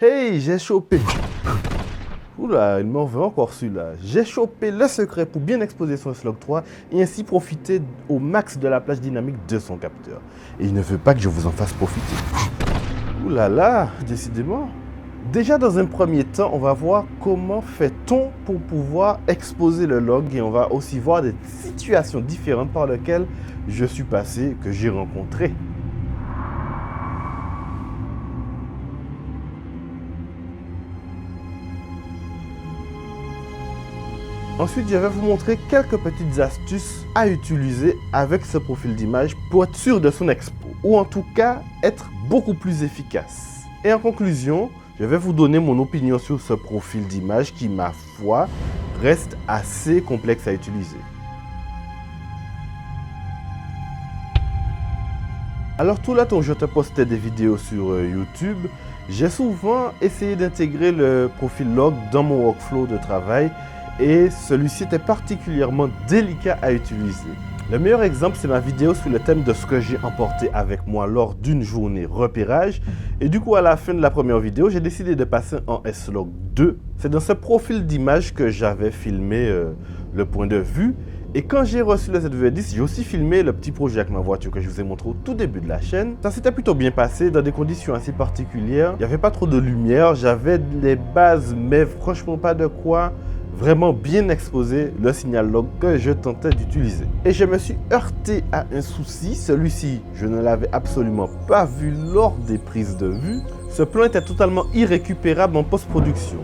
Hey, j'ai chopé. Oula, il m'en veut encore celui-là. J'ai chopé le secret pour bien exposer son S-Log 3 et ainsi profiter au max de la plage dynamique de son capteur. Et il ne veut pas que je vous en fasse profiter. Oula là, décidément. Déjà dans un premier temps, on va voir comment fait-on pour pouvoir exposer le log et on va aussi voir des situations différentes par lesquelles je suis passé, que j'ai rencontrées. Ensuite, je vais vous montrer quelques petites astuces à utiliser avec ce profil d'image pour être sûr de son expo, ou en tout cas être beaucoup plus efficace. Et en conclusion, je vais vous donner mon opinion sur ce profil d'image qui, ma foi, reste assez complexe à utiliser. Alors tout le temps où je te postais des vidéos sur YouTube, j'ai souvent essayé d'intégrer le profil log dans mon workflow de travail et celui-ci était particulièrement délicat à utiliser. Le meilleur exemple, c'est ma vidéo sur le thème de ce que j'ai emporté avec moi lors d'une journée repérage. Et du coup, à la fin de la première vidéo, j'ai décidé de passer en S-Log 2. C'est dans ce profil d'image que j'avais filmé le point de vue. Et quand j'ai reçu le ZV-10, j'ai aussi filmé le petit projet avec ma voiture que je vous ai montré au tout début de la chaîne. Ça s'était plutôt bien passé dans des conditions assez particulières. Il n'y avait pas trop de lumière, j'avais les bases, mais franchement pas de quoi vraiment bien exposer le signal log que je tentais d'utiliser. Et je me suis heurté à un souci, celui-ci je ne l'avais absolument pas vu lors des prises de vue. Ce plan était totalement irrécupérable en post-production.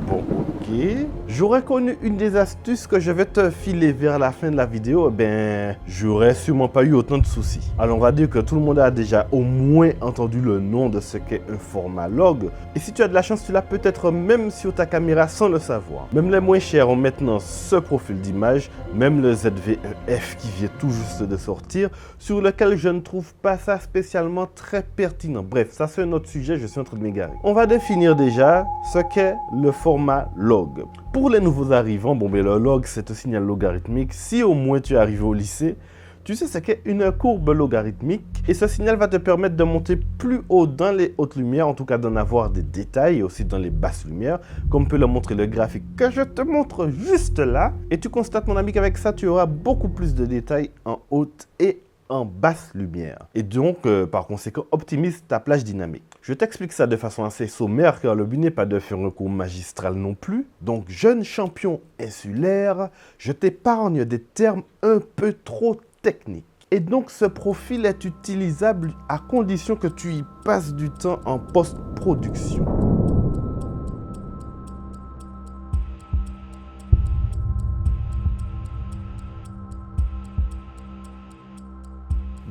Bon, ok. J'aurais connu une des astuces que je vais te filer vers la fin de la vidéo, ben, j'aurais sûrement pas eu autant de soucis. Alors, on va dire que tout le monde a déjà au moins entendu le nom de ce qu'est un format log. Et si tu as de la chance, tu l'as peut-être même sur ta caméra sans le savoir. Même les moins chers ont maintenant ce profil d'image, même le ZV-1F qui vient tout juste de sortir, sur lequel je ne trouve pas ça spécialement très pertinent. Bref, ça c'est un autre sujet, je suis en train de m'égarer. On va définir déjà ce qu'est le format log. Pour les nouveaux arrivants, bon, mais le log, c'est un signal logarithmique. Si au moins tu es arrivé au lycée, tu sais ce qu'est une courbe logarithmique. Et ce signal va te permettre de monter plus haut dans les hautes lumières, en tout cas d'en avoir des détails, et aussi dans les basses lumières, comme peut le montrer le graphique que je te montre juste là. Et tu constates, mon ami, qu'avec ça, tu auras beaucoup plus de détails en haute et en basse lumière. Et donc, par conséquent, optimise ta plage dynamique. Je t'explique ça de façon assez sommaire, car le but n'est pas de faire un cours magistral non plus. Donc, jeune champion insulaire, je t'épargne des termes un peu trop techniques. Et donc, ce profil est utilisable à condition que tu y passes du temps en post-production.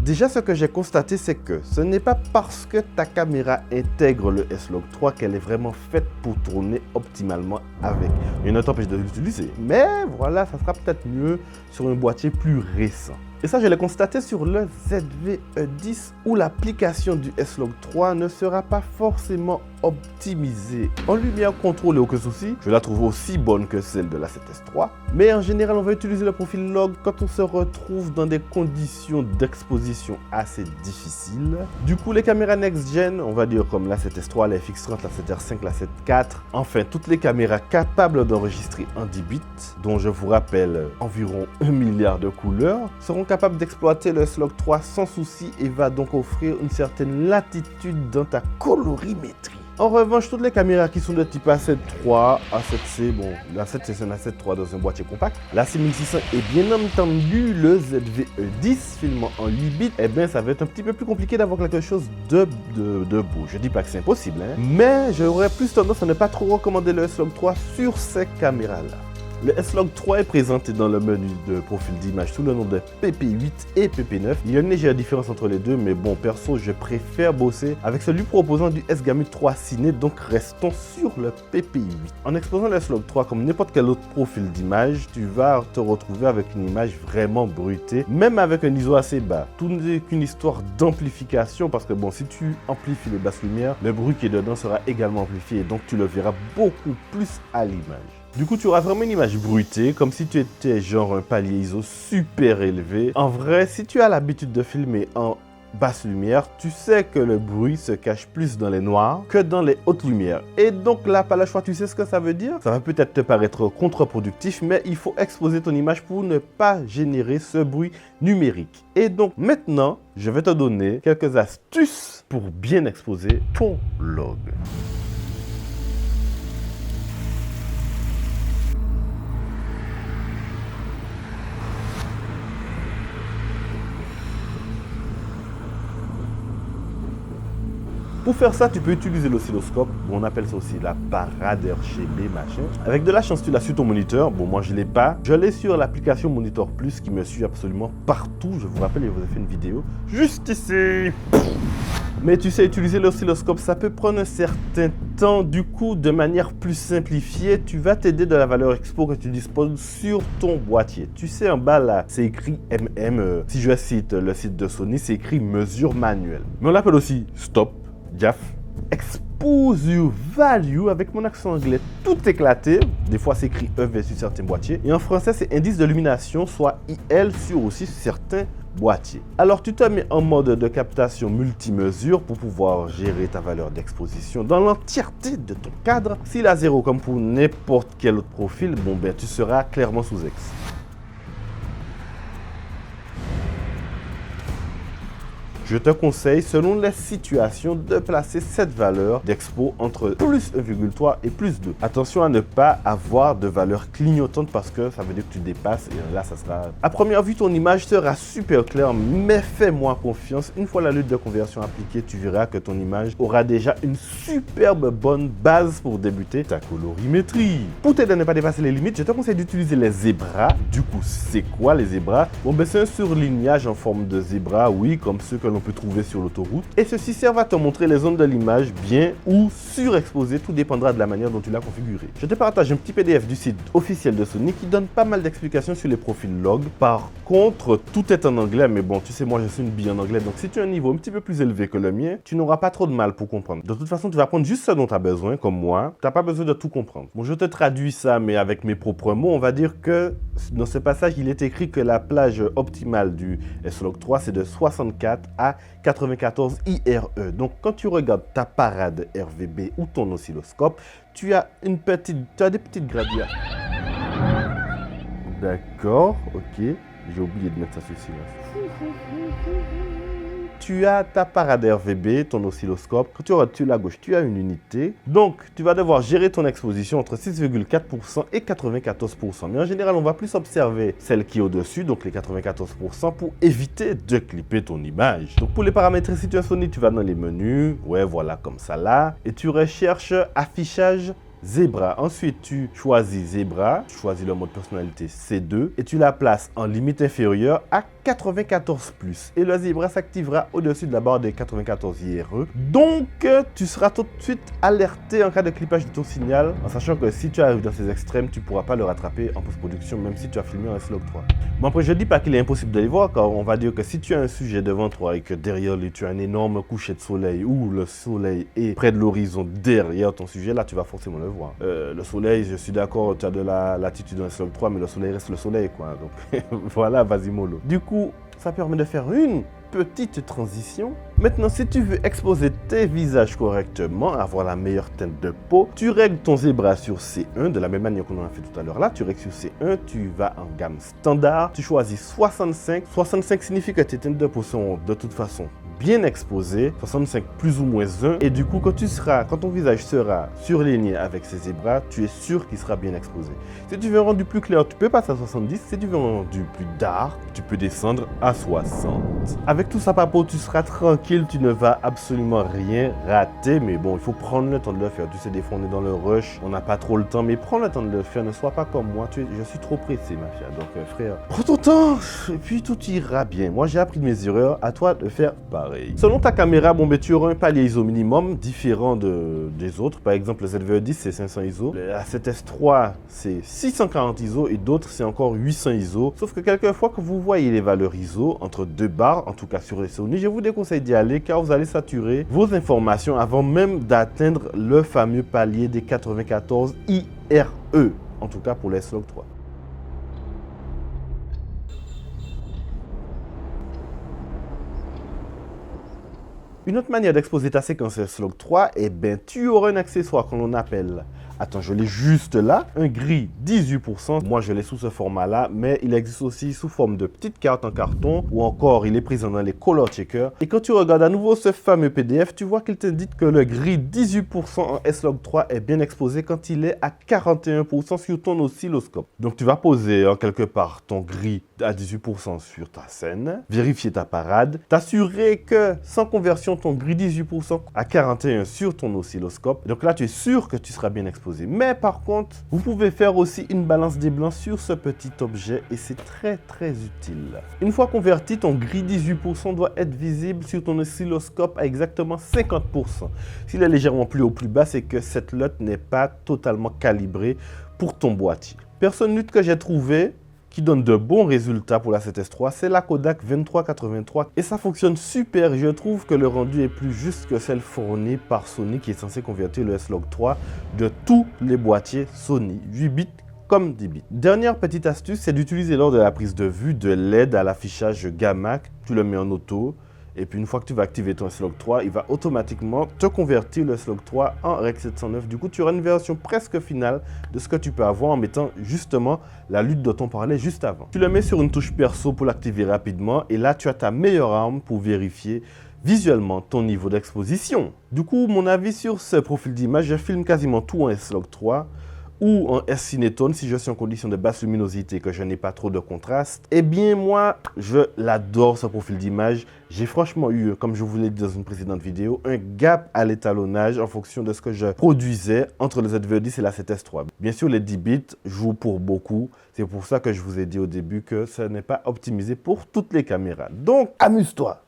Déjà, ce que j'ai constaté, c'est que ce n'est pas parce que ta caméra intègre le S-Log 3 qu'elle est vraiment faite pour tourner optimalement avec. Rien ne t'empêche de l'utiliser. Mais voilà, ça sera peut-être mieux sur un boîtier plus récent. Et ça, je l'ai constaté sur le ZV-10 où l'application du S-Log 3 ne sera pas forcément optimisée. En lumière contrôlée, aucun souci, je la trouve aussi bonne que celle de la 7S3. Mais en général, on va utiliser le profil log quand on se retrouve dans des conditions d'exposition assez difficiles. Du coup, les caméras next-gen, on va dire comme la 7S3, la FX30, la 7R5, la 7IV, enfin toutes les caméras capables d'enregistrer en 10 bits, dont je vous rappelle environ 1 milliard de couleurs, seront capables d'exploiter le S-Log 3 sans souci et va donc offrir une certaine latitude dans ta colorimétrie. En revanche, toutes les caméras qui sont de type A7 III, A7C, bon, la 7C c'est un A7 III dans un boîtier compact, la 6600 et bien entendu le ZV-10 filmant en 8 bits, eh bien ça va être un petit peu plus compliqué d'avoir quelque chose de beau. Je dis pas que c'est impossible, hein, mais j'aurais plus tendance à ne pas trop recommander le S-Log 3 sur ces caméras-là. Le S-Log 3 est présenté dans le menu de profil d'image sous le nom de PP8 et PP9. Il y a une légère différence entre les deux, mais bon, perso, je préfère bosser avec celui proposant du S-Gamut 3 Ciné, donc restons sur le PP8. En exposant le S-Log 3 comme n'importe quel autre profil d'image, tu vas te retrouver avec une image vraiment bruitée, même avec un ISO assez bas. Tout n'est qu'une histoire d'amplification, parce que bon, si tu amplifies les basses lumières, le bruit qui est dedans sera également amplifié, et donc tu le verras beaucoup plus à l'image. Du coup, tu auras vraiment une image bruitée, comme si tu étais genre un palier ISO super élevé. En vrai, si tu as l'habitude de filmer en basse lumière, tu sais que le bruit se cache plus dans les noirs que dans les hautes lumières. Et donc là, par le choix, tu sais ce que ça veut dire? Ça va peut-être te paraître contre-productif, mais il faut exposer ton image pour ne pas générer ce bruit numérique. Et donc maintenant, je vais te donner quelques astuces pour bien exposer ton log. Pour faire ça, tu peux utiliser l'oscilloscope, on appelle ça aussi la parade RGB machin. Avec de la chance, tu l'as sur ton moniteur. Bon, moi je l'ai pas. Je l'ai sur l'application Monitor Plus qui me suit absolument partout. Je vous rappelle, je vous ai fait une vidéo juste ici. Mais tu sais, utiliser l'oscilloscope, ça peut prendre un certain temps. Du coup, de manière plus simplifiée, tu vas t'aider de la valeur expo que tu disposes sur ton boîtier. Tu sais, en bas là, c'est écrit MM. Si je cite le site de Sony, c'est écrit mesure manuelle. Mais on l'appelle aussi stop. Gaffe, exposure value avec mon accent anglais tout éclaté. Des fois, c'est écrit EV sur certains boîtiers. Et en français, c'est indice de illumination, soit IL sur aussi certains boîtiers. Alors, tu te mets en mode de captation multimesure pour pouvoir gérer ta valeur d'exposition dans l'entièreté de ton cadre. S'il a 0 comme pour n'importe quel autre profil, bon ben, tu seras clairement sous X. Je te conseille, selon les situations, de placer cette valeur d'expo entre plus 1,3 et plus 2. Attention à ne pas avoir de valeur clignotante parce que ça veut dire que tu dépasses et là, ça sera... À première vue, ton image sera super claire, mais fais-moi confiance. Une fois la lutte de conversion appliquée, tu verras que ton image aura déjà une superbe bonne base pour débuter ta colorimétrie. Pour t'aider à ne pas dépasser les limites, je te conseille d'utiliser les zébras. Du coup, c'est quoi les zébras? Bon, ben c'est un surlignage en forme de zébra, oui, comme ceux que l'on peut trouver sur l'autoroute. Et ceci sert à te montrer les zones de l'image bien ou surexposées, tout dépendra de la manière dont tu l'as configuré. Je te partage un petit PDF du site officiel de Sony qui donne pas mal d'explications sur les profils log. Par contre, tout est en anglais, mais bon, tu sais, moi je suis une bille en anglais, donc si tu as un niveau un petit peu plus élevé que le mien, tu n'auras pas trop de mal pour comprendre. De toute façon, tu vas prendre juste ce dont tu as besoin, comme moi. Tu n'as pas besoin de tout comprendre. Bon, je te traduis ça, mais avec mes propres mots, on va dire que dans ce passage, il est écrit que la plage optimale du S-Log 3, c'est de 64 à 94 IRE. Donc, quand tu regardes ta parade RVB ou ton oscilloscope, tu as des petites gradient. D'accord, ok. J'ai oublié de mettre ça sur silence. Tu as ta parade RVB, ton oscilloscope. Quand tu regardes sur la gauche, tu as une unité. Donc, tu vas devoir gérer ton exposition entre 6,4% et 94%. Mais en général, on va plus observer celle qui est au-dessus, donc les 94%, pour éviter de clipper ton image. Donc, pour les paramètres situation, tu vas dans les menus. Ouais, voilà, comme ça là. Et tu recherches affichage Zebra. Ensuite, tu choisis Zebra, tu choisis le mode personnalité C2 et tu la places en limite inférieure à 94+. Et le Zebra s'activera au-dessus de la barre des 94 IRE. Donc, tu seras tout de suite alerté en cas de clippage de ton signal, en sachant que si tu arrives dans ces extrêmes, tu ne pourras pas le rattraper en post-production, même si tu as filmé en S-Log 3. Bon, après, je ne dis pas qu'il est impossible de les voir, car on va dire que si tu as un sujet devant toi et que derrière lui, tu as un énorme coucher de soleil ou le soleil est près de l'horizon derrière ton sujet, là, tu vas forcément le voir. Le soleil, je suis d'accord, tu as de la latitude dans S-Log 3, mais le soleil reste le soleil, quoi. Donc, voilà, vas-y mollo. Du coup, ça permet de faire une petite transition. Maintenant, si tu veux exposer tes visages correctement, avoir la meilleure teinte de peau, tu règles ton zébra sur C1, de la même manière qu'on en a fait tout à l'heure là. Tu règles sur C1, tu vas en gamme standard, tu choisis 65. 65 signifie que tes teintes de peau sont de toute façon bien exposé, 65 plus ou moins 1, et du coup quand ton visage sera surligné avec ces zébras, tu es sûr qu'il sera bien exposé. Si tu veux un rendu plus clair, tu peux passer à 70, si tu veux un rendu plus dark, tu peux descendre à 60. Avec tout ça papo, tu seras tranquille, tu ne vas absolument rien rater, mais bon, il faut prendre le temps de le faire. Tu sais, des fois on est dans le rush, on n'a pas trop le temps, mais prends le temps de le faire, ne sois pas comme moi, je suis trop pressé ma fille, donc frère, prends ton temps, et puis tout ira bien. Moi j'ai appris de mes erreurs, à toi de faire pareil. Selon ta caméra, bon, ben, tu auras un palier ISO minimum différent des autres. Par exemple, le ZVE10, c'est 500 ISO. Le A7S3, c'est 640 ISO et d'autres, c'est encore 800 ISO. Sauf que quelquefois que vous voyez les valeurs ISO entre deux barres, en tout cas sur les Sony, je vous déconseille d'y aller car vous allez saturer vos informations avant même d'atteindre le fameux palier des 94 IRE, en tout cas pour les S-Log 3. Une autre manière d'exposer ta séquence S-Log 3, eh bien, tu auras un accessoire que l'on appelle, attends, je l'ai juste là, un gris 18%. Moi, je l'ai sous ce format-là, mais il existe aussi sous forme de petite carte en carton ou encore il est présent dans les color checkers. Et quand tu regardes à nouveau ce fameux PDF, tu vois qu'il t'indique que le gris 18% en S-Log 3 est bien exposé quand il est à 41% sur ton oscilloscope. Donc, tu vas poser en quelque part ton gris à 18% sur ta scène, vérifier ta parade, t'assurer que sans conversion, ton gris 18% à 41% sur ton oscilloscope. Donc là, tu es sûr que tu seras bien exposé. Mais par contre, vous pouvez faire aussi une balance des blancs sur ce petit objet et c'est très très utile. Une fois converti, ton gris 18% doit être visible sur ton oscilloscope à exactement 50%. S'il est légèrement plus haut ou plus bas, c'est que cette lotte n'est pas totalement calibrée pour ton boîtier. Personne lutte que j'ai trouvé qui donne de bons résultats pour la 7S3, c'est la Kodak 2383 et ça fonctionne super. Je trouve que le rendu est plus juste que celle fournie par Sony qui est censé convertir le S-Log 3 de tous les boîtiers Sony, 8 bits comme 10 bits. Dernière petite astuce, c'est d'utiliser lors de la prise de vue de l'aide à l'affichage gamma. Tu le mets en auto. Et puis une fois que tu vas activer ton S-Log 3, il va automatiquement te convertir le S-Log 3 en Rec 709. Du coup, tu auras une version presque finale de ce que tu peux avoir en mettant justement la lutte dont on parlait juste avant. Tu le mets sur une touche perso pour l'activer rapidement et là, tu as ta meilleure arme pour vérifier visuellement ton niveau d'exposition. Du coup, mon avis sur ce profil d'image, je filme quasiment tout en S-Log 3 ou en S-Cinetone si je suis en condition de basse luminosité et que je n'ai pas trop de contraste. Eh bien moi, je l'adore ce profil d'image. J'ai franchement eu, comme je vous l'ai dit dans une précédente vidéo, un gap à l'étalonnage en fonction de ce que je produisais entre le ZV-10 et la 7S3. Bien sûr, les 10 bits jouent pour beaucoup. C'est pour ça que je vous ai dit au début que ce n'est pas optimisé pour toutes les caméras. Donc, amuse-toi!